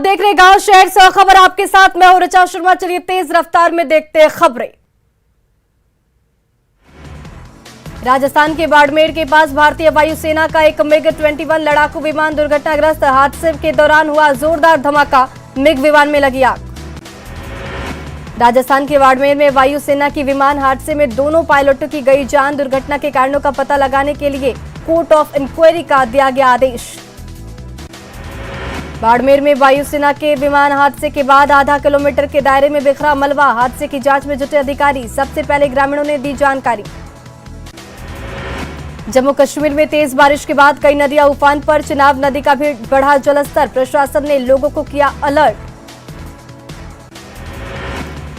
देख रहे गांव शहर से खबर आपके साथ, मैं हूं ऋचा शर्मा। चलिए तेज रफ्तार में देखते हैं खबरें। राजस्थान के बाड़मेर के पास भारतीय वायुसेना का एक MiG-21 लड़ाकू विमान दुर्घटनाग्रस्त। हादसे के दौरान हुआ जोरदार धमाका, मिग विमान में लगी आग। राजस्थान के बाड़मेर में वायुसेना की विमान हादसे में दोनों पायलटों की गई जान। दुर्घटना के कारणों का पता लगाने के लिए कोर्ट ऑफ इंक्वायरी का दिया गया आदेश। बाड़मेर में वायुसेना के विमान हादसे के बाद आधा किलोमीटर के दायरे में बिखरा मलबा। हादसे की जांच में जुटे अधिकारी, सबसे पहले ग्रामीणों ने दी जानकारी। जम्मू कश्मीर में तेज बारिश के बाद कई नदियां उफान पर। चिनाब नदी का भी बढ़ा जलस्तर, प्रशासन ने लोगों को किया अलर्ट।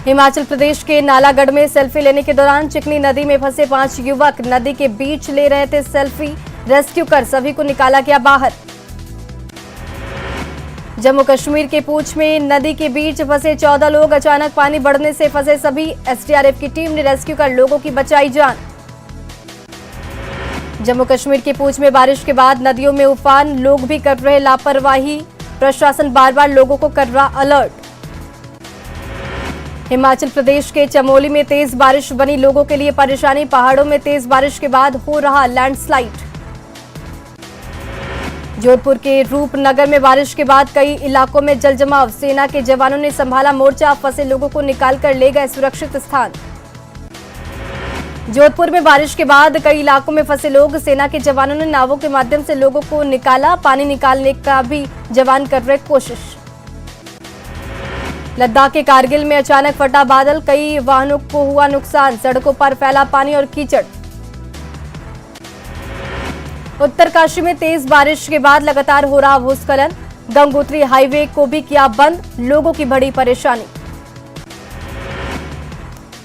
हिमाचल प्रदेश के नालागढ़ में सेल्फी लेने के दौरान चिकनी नदी में फंसे 5 युवक नदी के बीच ले रहे थे सेल्फी। रेस्क्यू कर सभी को निकाला गया बाहर। जम्मू कश्मीर के पूंछ में नदी के बीच फंसे 14 लोग। अचानक पानी बढ़ने से फंसे सभी। एसडीआरएफ की टीम ने रेस्क्यू कर लोगों की बचाई जान। जम्मू कश्मीर के पूंछ में बारिश के बाद नदियों में उफान, लोग भी कर रहे लापरवाही। प्रशासन बार बार लोगों को कर रहा अलर्ट। हिमाचल प्रदेश के चमोली में तेज बारिश बनी लोगों के लिए परेशानी। पहाड़ों में तेज बारिश के बाद हो रहा लैंडस्लाइड। जोधपुर के रूपनगर में बारिश के बाद कई इलाकों में जलजमाव। सेना के जवानों ने संभाला मोर्चा, फंसे लोगों को निकालकर ले गए सुरक्षित स्थान। जोधपुर में बारिश के बाद कई इलाकों में फंसे लोग, सेना के जवानों ने नावों के माध्यम से लोगों को निकाला। पानी निकालने का भी जवान कर रहे कोशिश। लद्दाख के कारगिल में अचानक फटा बादल, कई वाहनों को हुआ नुकसान। सड़कों पर फैला पानी और कीचड़। उत्तरकाशी में तेज बारिश के बाद लगातार हो रहा भूस्खलन। गंगोत्री हाईवे को भी किया बंद, लोगों की बड़ी परेशानी।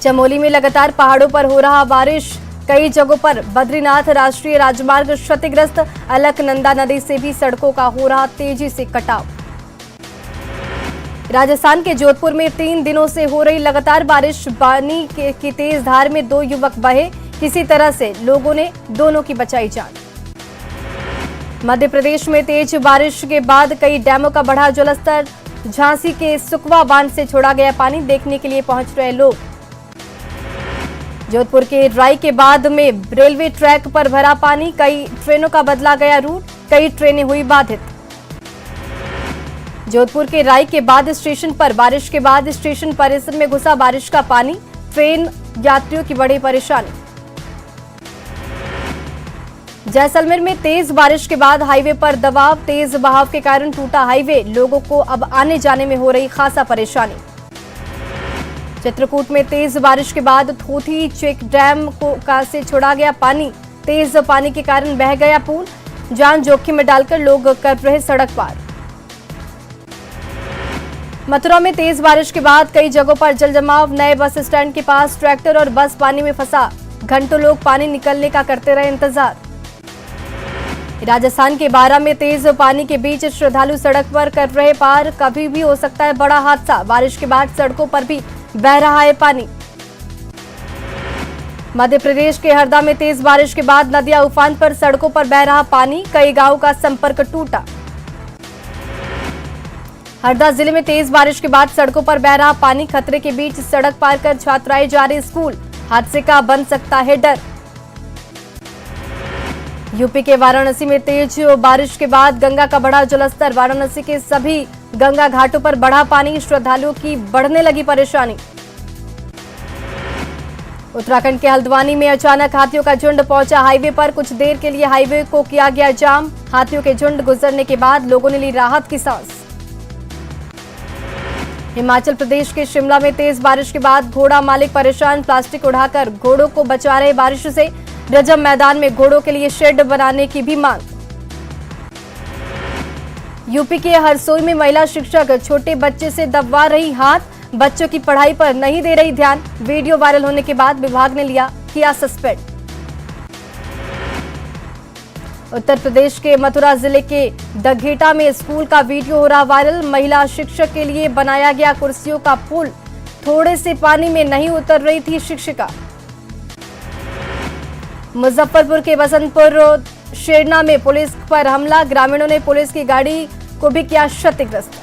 चमोली में लगातार पहाड़ों पर हो रहा बारिश, कई जगहों पर बद्रीनाथ राष्ट्रीय राजमार्ग क्षतिग्रस्त। अलकनंदा नदी से भी सड़कों का हो रहा तेजी से कटाव। राजस्थान के जोधपुर में 3 दिनों से हो रही लगातार बारिश, पानी की तेज धार में 2 युवक बहे। किसी तरह से लोगों ने दोनों की बचाई जान। मध्य प्रदेश में तेज बारिश के बाद कई डैमों का बढ़ा जलस्तर। झांसी के सुकवा बांध से छोड़ा गया पानी, देखने के लिए पहुंच रहे लोग। जोधपुर के राई के बाद में रेलवे ट्रैक पर भरा पानी, कई ट्रेनों का बदला गया रूट, कई ट्रेनें हुई बाधित। जोधपुर के राई के बाद स्टेशन पर बारिश के बाद स्टेशन परिसर में घुसा बारिश का पानी, ट्रेन यात्रियों की बड़ी परेशानी। जैसलमेर में तेज बारिश के बाद हाईवे पर दबाव, तेज बहाव के कारण टूटा हाईवे, लोगों को अब आने जाने में हो रही खासा परेशानी। चित्रकूट में तेज बारिश के बाद थोथी चेक डैम का से छोड़ा गया पानी, तेज पानी के कारण बह गया पुल, जान जोखिम में डालकर लोग कर रहे सड़क पार। मथुरा में तेज बारिश के बाद कई जगहों पर जलजमाव, नए बस स्टैंड के पास ट्रैक्टर और बस पानी में फंसा, घंटों लोग पानी निकलने का करते रहे इंतजार। राजस्थान के बारां में तेज पानी के बीच श्रद्धालु सड़क पर कर रहे पार, कभी भी हो सकता है बड़ा हादसा। बारिश के बाद सड़कों पर भी बह रहा है पानी। मध्य प्रदेश के हरदा में तेज बारिश के बाद नदियां उफान पर, सड़कों पर बह रहा पानी, कई गांवों का संपर्क टूटा। हरदा जिले में तेज बारिश के बाद सड़कों पर बह रहा पानी, खतरे के बीच सड़क पार कर छात्राएं जा रही स्कूल, हादसे का बन सकता है डर। यूपी के वाराणसी में तेज बारिश के बाद गंगा का बढ़ा जलस्तर, वाराणसी के सभी गंगा घाटों पर बढ़ा पानी, श्रद्धालुओं की बढ़ने लगी परेशानी। उत्तराखंड के हल्द्वानी में अचानक हाथियों का झुंड पहुंचा हाईवे पर, कुछ देर के लिए हाईवे को किया गया जाम। हाथियों के झुंड गुजरने के बाद लोगों ने ली राहत की सांस। हिमाचल प्रदेश के शिमला में तेज बारिश के बाद घोड़ा मालिक परेशान, प्लास्टिक उड़ाकर घोड़ों को बचा रहे बारिश से। रजब मैदान में घोड़ों के लिए शेड बनाने की भी मांग। यूपी के हरसोई में महिला शिक्षक छोटे बच्चे से दबवा रही हाथ, बच्चों की पढ़ाई पर नहीं दे रही ध्यान। वीडियो वायरल होने के बाद विभाग ने किया सस्पेंड। उत्तर प्रदेश के मथुरा जिले के दघेटा में स्कूल का वीडियो हो रहा वायरल, महिला शिक्षक के लिए बनाया गया कुर्सियों का पुल, थोड़े से पानी में नहीं उतर रही थी शिक्षिका। मुजफ्फरपुर के बसंतपुर शेरना में पुलिस पर हमला, ग्रामीणों ने पुलिस की गाड़ी को भी किया क्षतिग्रस्त।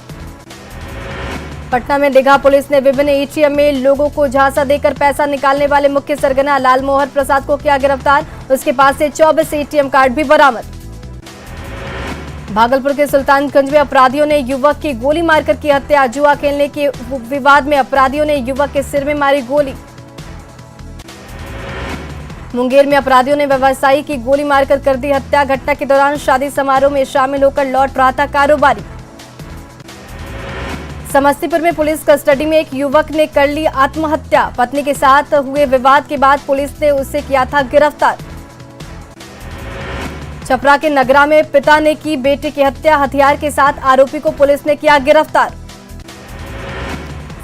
पटना में दीघा पुलिस ने विभिन्न एटीएम में लोगों को झांसा देकर पैसा निकालने वाले मुख्य सरगना लालमोहन प्रसाद को किया गिरफ्तार। उसके पास से 24 एटीएम कार्ड भी बरामद। भागलपुर के सुल्तानगंज में अपराधियों ने युवक की गोली मारकर की हत्या। जुआ खेलने के विवाद में अपराधियों ने युवक के सिर में मारी गोली। मुंगेर में अपराधियों ने व्यवसायी की गोली मारकर कर दी हत्या। घटना के दौरान शादी समारोह में शामिल होकर लौट रहा था कारोबारी। समस्तीपुर में पुलिस कस्टडी में एक युवक ने कर ली आत्महत्या। पत्नी के साथ हुए विवाद के बाद पुलिस ने उसे किया था गिरफ्तार। छपरा के नगरा में पिता ने की बेटे की हत्या। हथियार के साथ आरोपी को पुलिस ने किया गिरफ्तार।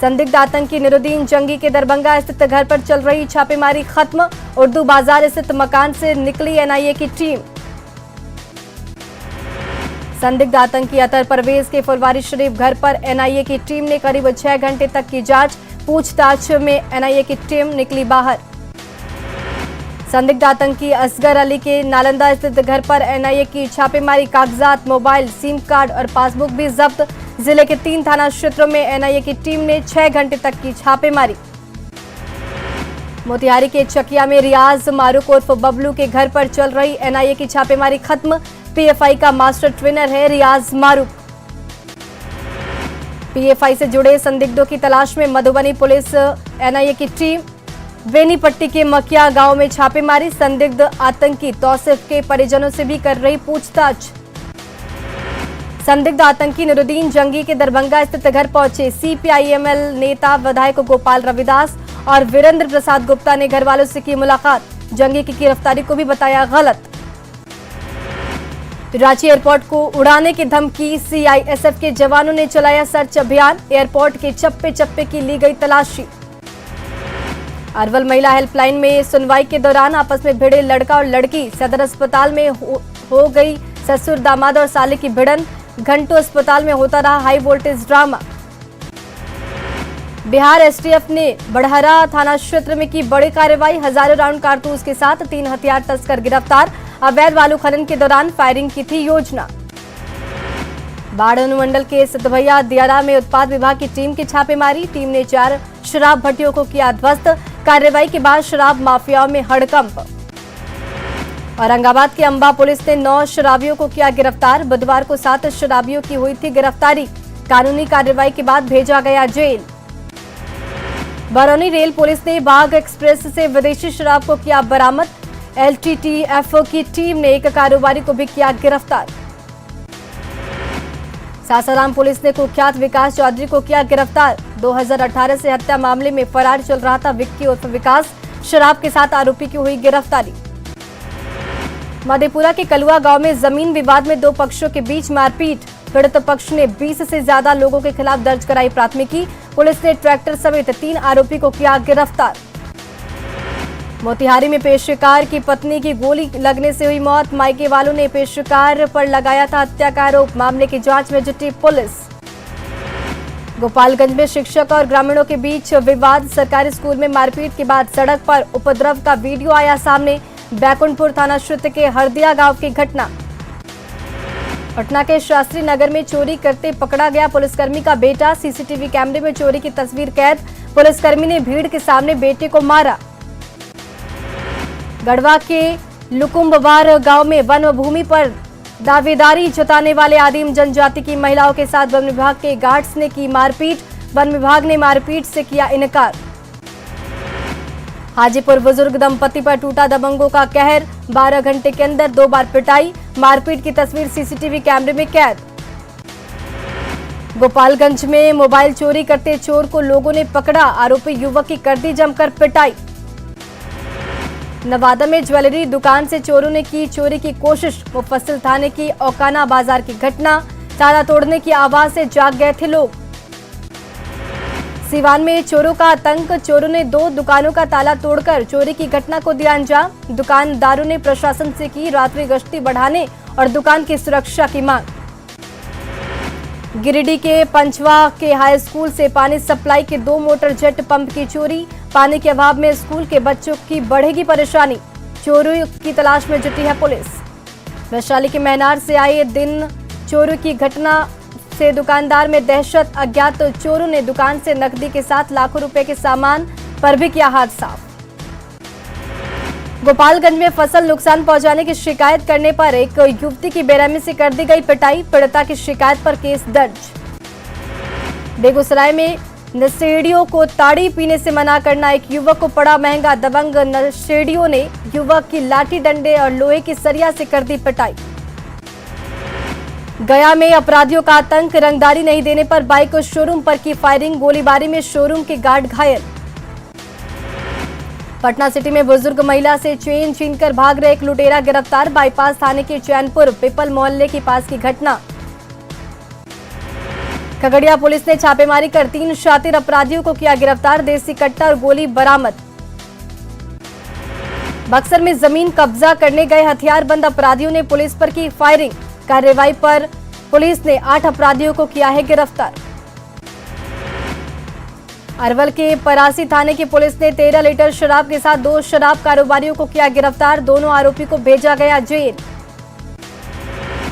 संदिग्ध आतंकी निरुद्दीन जंगी के दरभंगा स्थित घर पर चल रही छापेमारी खत्म। उर्दू बाजार स्थित मकान से निकली एनआईए की टीम। संदिग्ध आतंकी अतर परवेज के फुलवारी शरीफ घर पर एनआईए की टीम ने करीब 6 घंटे तक की जांच। पूछताछ में एनआईए की टीम निकली बाहर। संदिग्ध आतंकी असगर अली के नालंदा स्थित घर पर एनआईए की छापेमारी। कागजात, मोबाइल, सिम कार्ड और पासबुक भी जब्त। जिले के 3 थाना क्षेत्रों में एनआईए की टीम ने 6 घंटे तक की छापेमारी। मोतिहारी के चकिया में रियाज मारूक उर्फ बबलू के घर पर चल रही एनआईए की छापेमारी खत्म। पीएफआई का मास्टर ट्रेनर है रियाज मारूक। पीएफआई से जुड़े संदिग्धों की तलाश में मधुबनी पुलिस एनआईए की टीम बेनीपट्टी के मकिया गांव में छापेमारी। संदिग्ध आतंकी तौसीफ के परिजनों से भी कर रही पूछताछ। संदिग्ध आतंकी निरुद्दीन जंगी के दरभंगा स्थित घर पहुंचे। सीपीआईएमएल नेता विधायक गोपाल रविदास और वीरेंद्र प्रसाद गुप्ता ने घर वालों से की मुलाकात। जंगी की गिरफ्तारी को भी बताया गलत। रांची एयरपोर्ट को उड़ाने की धमकी। सीआईएसएफ के जवानों ने चलाया सर्च अभियान। एयरपोर्ट के चप्पे चप्पे की ली गई तलाशी। अरवल महिला हेल्पलाइन में सुनवाई के दौरान आपस में भिड़े लड़का और लड़की। सदर अस्पताल में हो गई ससुर दामाद और साले की भिड़न। घंटों अस्पताल में होता रहा high voltage drama. Bihar STF ने बड़हरा थाना क्षेत्र में की बड़ी कार्रवाई। हजारों राउंड कारतूस के साथ 3 हथियार तस्कर गिरफ्तार। अवैध बालू खनन के दौरान फायरिंग की थी योजना। बाढ़ अनुमंडल के सिद्धभैया दियारा में उत्पाद विभाग की टीम की छापेमारी। टीम ने 4 शराब भट्टियों को किया ध्वस्त। कार्रवाई के बाद शराब माफियाओं में हड़कंप। औरंगाबाद के अंबा पुलिस ने 9 शराबियों को किया गिरफ्तार। बुधवार को 7 शराबियों की हुई थी गिरफ्तारी। कानूनी कार्रवाई के बाद भेजा गया जेल। बरौनी रेल पुलिस ने बाघ एक्सप्रेस से विदेशी शराब को किया बरामद। एलटीटीएफ की टीम ने एक कारोबारी को भी किया गिरफ्तार। सासाराम पुलिस ने कुख्यात विकास चौधरी को किया गिरफ्तार। 2018 से हत्या मामले में फरार चल रहा था विक्की उर्फ विकास। शराब के साथ आरोपी की हुई गिरफ्तारी। मधेपुरा के कलुआ गांव में जमीन विवाद में 2 पक्षों के बीच मारपीट। पीड़ित पक्ष ने 20 से ज्यादा लोगों के खिलाफ दर्ज कराई प्राथमिकी। पुलिस ने ट्रैक्टर समेत 3 आरोपी को किया गिरफ्तार। मोतिहारी में पेशकार की पत्नी की गोली लगने से हुई मौत। मायके वालों ने पेशकार पर लगाया था हत्या का आरोप। मामले की जांच में जुटी पुलिस। गोपालगंज में शिक्षक और ग्रामीणों के बीच विवाद। सरकारी स्कूल में मारपीट के बाद सड़क पर उपद्रव का वीडियो आया सामने। बैकुंठपुर थाना क्षेत्र के हरदिया गांव की घटना। पटना के शास्त्री नगर में चोरी करते पकड़ा गया पुलिसकर्मी का बेटा। सीसीटीवी कैमरे में चोरी की तस्वीर कैद। पुलिसकर्मी ने भीड़ के सामने बेटे को मारा। गढ़वा के लुकुम्बवार गांव में वन भूमि पर दावेदारी जताने वाले आदिम जनजाति की महिलाओं के साथ वन विभाग के गार्ड्स ने की मारपीट। वन विभाग ने मारपीट से किया इनकार। हाजीपुर बुजुर्ग दंपति पर टूटा दबंगों का कहर। 12 घंटे के अंदर 2 बार पिटाई। मारपीट की तस्वीर सीसीटीवी कैमरे में कैद। गोपालगंज में मोबाइल चोरी करते चोर को लोगों ने पकड़ा। आरोपी युवक की कर दी जमकर पिटाई। नवादा में ज्वेलरी दुकान से चोरों ने की चोरी की कोशिश। मुफस्सिल थाने की औकाना बाजार की घटना। ताला तोड़ने की आवाज से जाग गए थे लोग। सीवान में चोरों का आतंक। चोरों ने 2 दुकानों का ताला तोड़कर चोरी की घटना को दिया अंजाम। दुकानदारों ने प्रशासन से की रात्रि गश्ती बढ़ाने और दुकान की सुरक्षा की मांग। गिरिडीह के पंचवा के हाई स्कूल से पानी सप्लाई के 2 मोटर जेट पंप की चोरी। पानी के अभाव में स्कूल के बच्चों की बढ़ेगी परेशानी। चोरों की तलाश में जुटी है पुलिस। वैशाली के महनार से आए दिन चोरी की घटना से दुकानदार में दहशत, अज्ञात चोरों ने दुकान से नकदी के साथ लाखों रुपए के सामान पर भी किया हाथ साफ। गोपालगंज में फसल नुकसान पहुंचाने की शिकायत करने पर एक युवती की बेरहमी से कर दी गई पिटाई, पीड़िता की शिकायत पर केस दर्ज। बेगूसराय में नशेड़ियों को ताड़ी पीने से मना करना, एक युवक को पड़ा महंगा, दबंग नशेड़ियों ने युवक की लाठी डंडे और लोहे की सरिया से कर दी पिटाई। गया में अपराधियों का आतंक, रंगदारी नहीं देने पर बाइक और शोरूम पर की फायरिंग, गोलीबारी में शोरूम के गार्ड घायल। पटना सिटी में बुजुर्ग महिला से चेन छीनकर भाग रहे एक लुटेरा गिरफ्तार, बाईपास थाने के चैनपुर पिपल मोहल्ले के पास की घटना। खगड़िया पुलिस ने छापेमारी कर 3 शातिर अपराधियों को किया गिरफ्तार, देसी कट्टा और गोली बरामद। बक्सर में जमीन कब्जा करने गए हथियारबंद अपराधियों ने पुलिस पर की फायरिंग, कार्रवाई पर पुलिस ने 8 अपराधियों को किया है गिरफ्तार। अरवल के परासी थाने की पुलिस ने 13 लीटर शराब के साथ 2 शराब कारोबारियों को किया गिरफ्तार, दोनों आरोपी को भेजा गया जेल।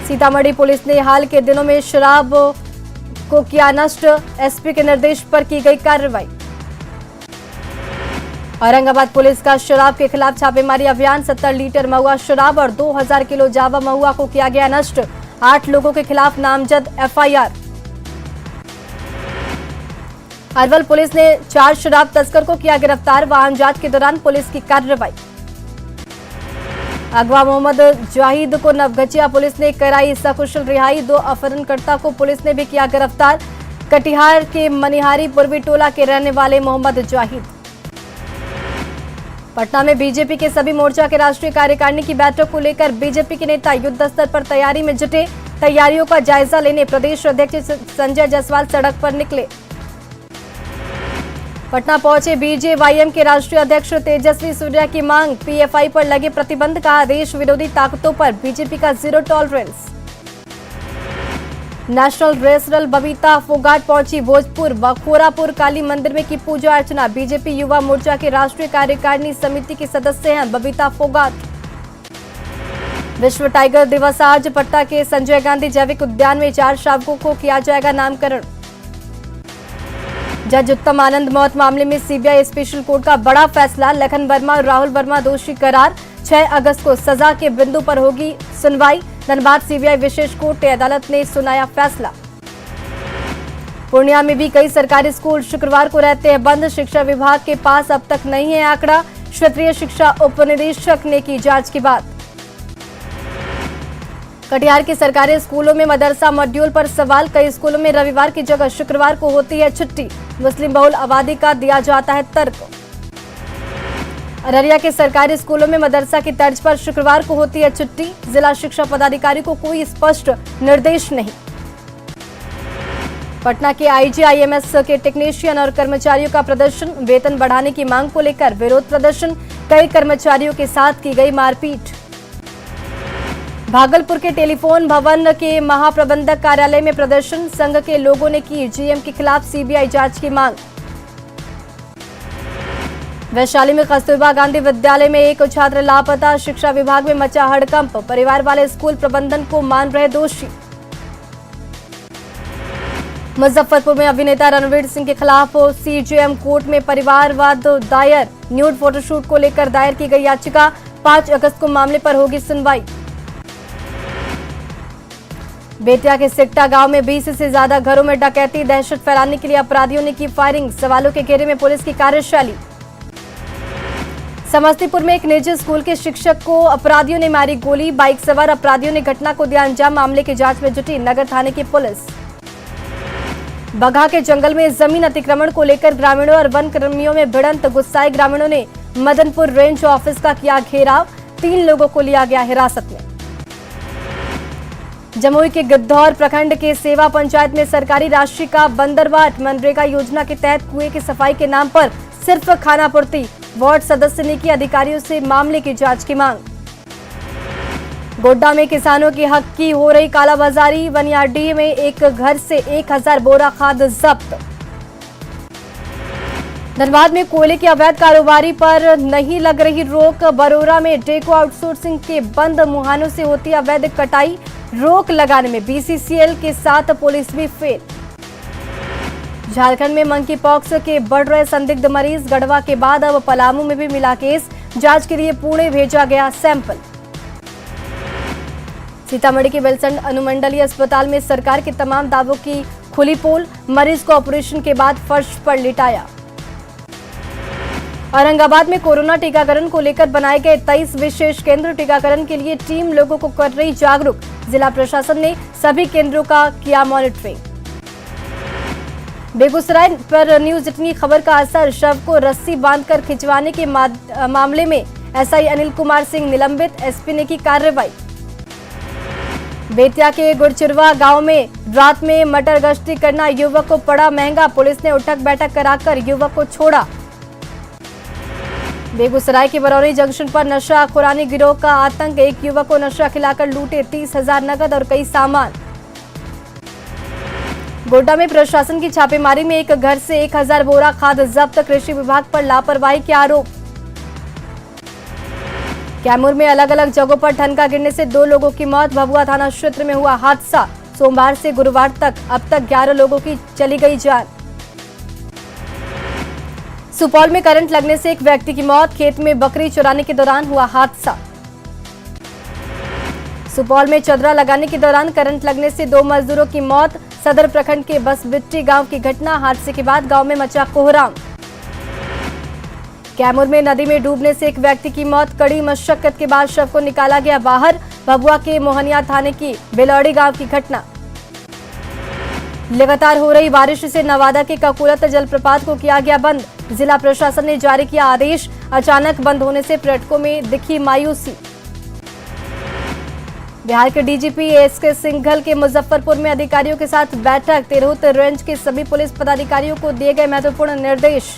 सीतामढ़ी पुलिस ने हाल के दिनों में शराब को किया नष्ट, एसपी के निर्देश पर की गई कार्रवाई। औरंगाबाद पुलिस का शराब के खिलाफ छापेमारी अभियान, 70 लीटर महुआ शराब और 2000 किलो जावा महुआ को किया गया नष्ट, 8 लोगों के खिलाफ नामजद एफआईआर। अरवल पुलिस ने 4 शराब तस्कर को किया गिरफ्तार, वाहन जांच के दौरान पुलिस की कार्रवाई। अगवा मोहम्मद जाहिद को नवगछिया पुलिस ने कराई सकुशल रिहाई, 2 अपहरणकर्ता को पुलिस ने भी किया गिरफ्तार, कटिहार के मनिहारी पूर्वी टोला के रहने वाले मोहम्मद जाहिद। पटना में बीजेपी के सभी मोर्चा के राष्ट्रीय कार्यकारिणी की बैठक को लेकर बीजेपी के नेता युद्ध स्तर पर तैयारी में जुटे, तैयारियों का जायजा लेने प्रदेश अध्यक्ष संजय जायसवाल सड़क पर निकले। पटना पहुंचे बीजेवाईएम के राष्ट्रीय अध्यक्ष तेजस्वी सूर्या की मांग, पीएफआई पर लगे प्रतिबंध का देश विरोधी ताकतों पर बीजेपी का zero tolerance. National wrestler Babita Phogat पहुंची भोजपुर, बखोरापुर काली मंदिर में की पूजा अर्चना, बीजेपी युवा मोर्चा के राष्ट्रीय कार्यकारिणी समिति के सदस्य हैं बबीता फोगाट। विश्व टाइगर दिवस आज, पटना के संजय गांधी जैविक उद्यान में 4 शावकों को किया जाएगा नामकरण। जज उत्तम आनंद मौत मामले में सीबीआई स्पेशल कोर्ट का बड़ा फैसला, लखन वर्मा और राहुल वर्मा दोषी करार, 6 अगस्त को सजा के बिंदु पर होगी सुनवाई। धनबाद सीबीआई विशेष कोर्ट अदालत ने सुनाया फैसला। पूर्णिया में भी कई सरकारी स्कूल शुक्रवार को रहते हैं बंद, शिक्षा विभाग के पास अब तक नहीं है आंकड़ा, क्षेत्रीय शिक्षा उपनिदेशक ने की जांच की बात। कटिहार के सरकारी स्कूलों में मदरसा मॉड्यूल पर सवाल, कई स्कूलों में रविवार की जगह शुक्रवार को होती है छुट्टी, मुस्लिम बहुल आबादी का दिया जाता है तर्क। अररिया के सरकारी स्कूलों में मदरसा की तर्ज पर शुक्रवार को होती है छुट्टी, जिला शिक्षा पदाधिकारी को कोई स्पष्ट निर्देश नहीं। पटना के आईजीआईएमएस के टेक्नीशियन और कर्मचारियों का प्रदर्शन, वेतन बढ़ाने की मांग को लेकर विरोध प्रदर्शन, कई कर्मचारियों के साथ की गई मारपीट। भागलपुर के टेलीफोन भवन के महाप्रबंधक कार्यालय में प्रदर्शन, संघ के लोगों ने की जीएम के खिलाफ सीबीआई जांच की मांग। वैशाली में कस्तूरबा गांधी विद्यालय में एक छात्र लापता, शिक्षा विभाग में मचा हड़कंप, परिवार वाले स्कूल प्रबंधन को मान रहे दोषी। मुजफ्फरपुर में अभिनेता रणवीर सिंह के खिलाफ सीजेएम कोर्ट में परिवारवाद दायर, न्यूड फोटोशूट को लेकर दायर की गई याचिका, 5 अगस्त को मामले पर होगी सुनवाई। बेतिया के सिकटा गांव में 20 से ज्यादा घरों में डकैती, दहशत फैलाने के लिए अपराधियों ने की फायरिंग, सवालों के घेरे में पुलिस की कार्यशैली। समस्तीपुर में एक निजी स्कूल के शिक्षक को अपराधियों ने मारी गोली, बाइक सवार अपराधियों ने घटना को दिया अंजाम, मामले की जांच में जुटी नगर थाने की पुलिस। बगहा के जंगल में जमीन अतिक्रमण को लेकर ग्रामीणों और वन कर्मियों में भिड़ंत, गुस्साए ग्रामीणों ने मदनपुर रेंज ऑफिस का किया घेराव, 3 लोगों को लिया गया हिरासत में। जमुई के गिद्धौर प्रखंड के सेवा पंचायत में सरकारी राशि का बंदरबाट, मनरेगा योजना के तहत कुएं की सफाई के नाम पर सिर्फ खानापूर्ति, वार्ड सदस्य ने की अधिकारियों से मामले की जांच की मांग। गोड्डा में किसानों के हक की हो रही कालाबाजारी, वनियाडीह में एक घर से 1000 बोरा खाद जब्त। धनबाद में कोयले के अवैध कारोबारी पर नहीं लग रही रोक। बरोरा में डेको आउटसोर्सिंग के बंद मुहानों से होती अवैध कटाई, रोक लगाने में बीसीसीएल के साथ पुलिस भी फेल। झारखंड में मंकी पॉक्स के बढ़ रहे संदिग्ध मरीज, गढ़वा के बाद अब पलामू में भी मिला केस, जांच के लिए पुणे भेजा गया सैंपल। सीतामढ़ी के बेलसंड अनुमंडलीय अस्पताल में सरकार के तमाम दावों की खुली पोल, मरीज को ऑपरेशन के बाद फर्श पर लिटाया। औरंगाबाद में कोरोना टीकाकरण को लेकर बनाए गए 23 विशेष केंद्र, टीकाकरण के लिए टीम लोगों को कर रही जागरूक। जिला प्रशासन ने सभी केंद्रों का किया मॉनिटरिंग। बेगूसराय पर न्यूज 18 खबर का असर, शव को रस्सी बांधकर खिंचवाने के मामले में एसआई अनिल कुमार सिंह निलंबित, एसपी ने की कार्रवाई। बेतिया के गुरचिरवा गांव में रात में मटर गश्ती करना युवक को पड़ा महंगा, पुलिस ने उठक बैठक कराकर युवक को छोड़ा। बेगूसराय के बरौनी जंक्शन पर नशा खुरानी गिरोह का आतंक, एक युवक को नशा खिलाकर लूटे 30,000 नकद और कई सामान। गोड्डा में प्रशासन की छापेमारी में एक घर से 1000 बोरा खाद जब्त, कृषि विभाग पर लापरवाही के आरोप। कैमूर में अलग अलग जगहों पर ठनका गिरने से 2 लोगों की मौत, भभुआ थाना क्षेत्र में हुआ हादसा। सोमवार से गुरुवार तक अब तक 11 लोगों की चली गई जान। सुपौल में करंट लगने से एक व्यक्ति की मौत, खेत में बकरी चुराने के दौरान हुआ हादसा। सुपौल में चदरा लगाने के दौरान करंट लगने से 2 मजदूरों की मौत, सदर प्रखंड के बसबिट्टी गांव की घटना, हादसे के बाद गांव में मचा कोहराम। कैमूर में नदी में डूबने से एक व्यक्ति की मौत, कड़ी मशक्कत के बाद शव को निकाला गया बाहर, भभुआ के मोहनिया थाने की बेलौड़ी गांव की घटना। लगातार हो रही बारिश से नवादा के ककुलत जलप्रपात को किया गया बंद, जिला प्रशासन ने जारी किया आदेश, अचानक बंद होने से पर्यटकों में दिखी मायूसी। बिहार के डीजीपी एसके सिंघल के मुजफ्फरपुर में अधिकारियों के साथ बैठक, तिरहुत रेंज के सभी पुलिस पदाधिकारियों को दिए गए महत्वपूर्ण निर्देश।